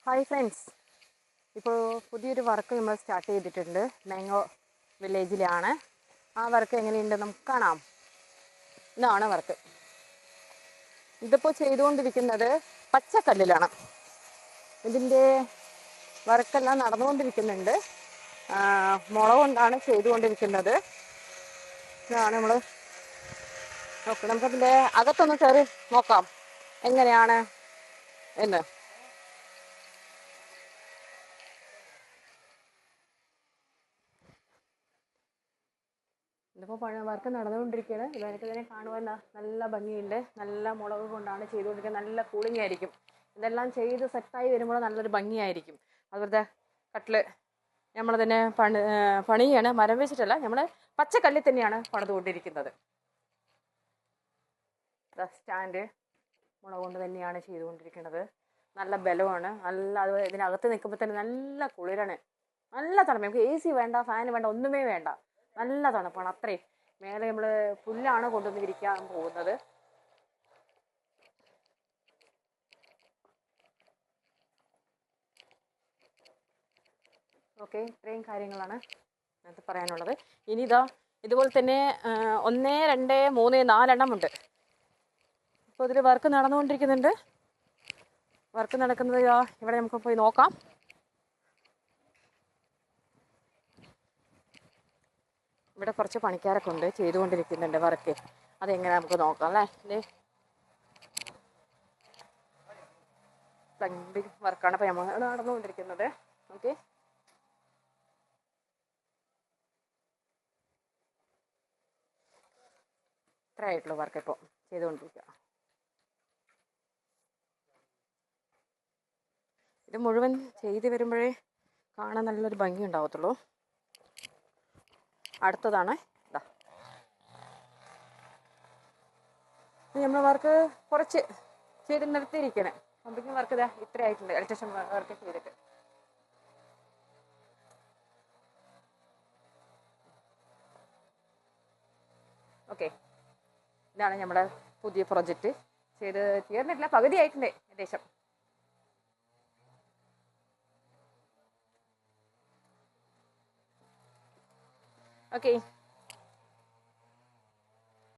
Hi friends, ഇപ്പോൾ പുതിയൊരു work നമ്മൾ സ്റ്റാർട്ട് ചെയ്തിട്ടുണ്ട്. മാംഗോ വില്ലേജിലാണ്. ആ വർക്ക് എങ്ങനെയുണ്ട് നമുക്ക് കാണാം. ഇതാണ് വർക്ക്. ഇതിപ്പോൾ ചെയ്തുകൊണ്ടിരിക്കുന്നത് പച്ചക്കല്ലിലാണ്. ഇതിൻ്റെ വർക്കെല്ലാം നടന്നുകൊണ്ടിരിക്കുന്നുണ്ട്. മുള കൊണ്ടാണ് ചെയ്തുകൊണ്ടിരിക്കുന്നത്. ഇതാണ് നമ്മൾ നോക്കാം. നമുക്കതിൻ്റെ അകത്തൊന്ന് കയറി നോക്കാം എങ്ങനെയാണ് എന്ന്. ഇതിപ്പോൾ വർക്ക് നടന്നുകൊണ്ടിരിക്കുകയാണ്. ഇവർക്ക് ഇതിനെ കാണുവാൻ നല്ല ഭംഗിയുണ്ട്. നല്ല മുളക് കൊണ്ടാണ് ചെയ്തുകൊണ്ടിരിക്കുന്നത്. നല്ല കൂളിംഗ് ആയിരിക്കും. ഇതെല്ലാം ചെയ്ത് സെറ്റായി വരുമ്പോൾ നല്ലൊരു ഭംഗിയായിരിക്കും. അതുപോലത്തെ കട്ടില് നമ്മൾ തന്നെ പണിയാണ്. മരം വെച്ചിട്ടല്ല, നമ്മൾ പച്ചക്കല്ലിൽ തന്നെയാണ് പണിതുകൊണ്ടിരിക്കുന്നത്. സ്റ്റാൻഡ് മുളക് കൊണ്ട് തന്നെയാണ് ചെയ്തുകൊണ്ടിരിക്കുന്നത്. നല്ല ബലമാണ്. അതുപോലെ ഇതിനകത്ത് നിൽക്കുമ്പോൾ തന്നെ നല്ല കുളിരാണ്. നല്ല തണുപ്പ്. നമുക്ക് AC വേണ്ട, ഫാൻ വേണ്ട, ഒന്നുമേ വേണ്ട. നല്ല തണുപ്പാണ്. അത്രയും മേലെ നമ്മൾ പുല്ലാണ് കൊണ്ടുവന്ന് വിരിക്കാൻ പോകുന്നത്. ഓക്കെ, ഇത്രയും കാര്യങ്ങളാണ് അതിനകത്ത് പറയാനുള്ളത്. ഇനി ഇതുപോലെ തന്നെ 1, 2, 3, 4 എണ്ണം ഉണ്ട്. ഇപ്പോൾ ഇതിൽ വർക്ക് നടന്നുകൊണ്ടിരിക്കുന്നുണ്ട്. വർക്ക് നടക്കുന്നത് ഇവിടെ നമുക്ക് പോയി നോക്കാം. ഇവിടെ കുറച്ച് പണിക്കാരൊക്കെ ഉണ്ട്, ചെയ്തുകൊണ്ടിരിക്കുന്നുണ്ട് വർക്ക്. അതെങ്ങനെ നമുക്ക് നോക്കാം അല്ലേ. പ്ലംബിംഗ് വർക്കാണ് ഇപ്പോൾ നമ്മൾ നടന്നുകൊണ്ടിരിക്കുന്നത്. ഓക്കെ, ഇത്ര ആയിട്ടുള്ള വർക്ക് ഇപ്പോൾ ചെയ്തുകൊണ്ടിരിക്കുക. ഇത് മുഴുവൻ ചെയ്ത് വരുമ്പോഴേ കാണാൻ നല്ലൊരു ഭംഗി ഉണ്ടാവത്തുള്ളൂ. അടുത്തതാണ് ഇതാ. നമ്മൾ വർക്ക് കുറച്ച് ചെയ്ത് നിർത്തിയിരിക്കണേ. പ്ലംബിംഗ് വർക്ക് ഇതാ ഇത്ര ആയിട്ടുണ്ട്. ഇലക്ട്രീഷ്യൻ വർക്ക് ചെയ്തിട്ട് ഓക്കെ. ഇതാണ് നമ്മുടെ പുതിയ പ്രൊജക്റ്റ്. ചെയ്ത് തീർന്നിട്ടില്ല, പകുതി ആയിട്ടുണ്ട് ഏകദേശം. ഓക്കെ.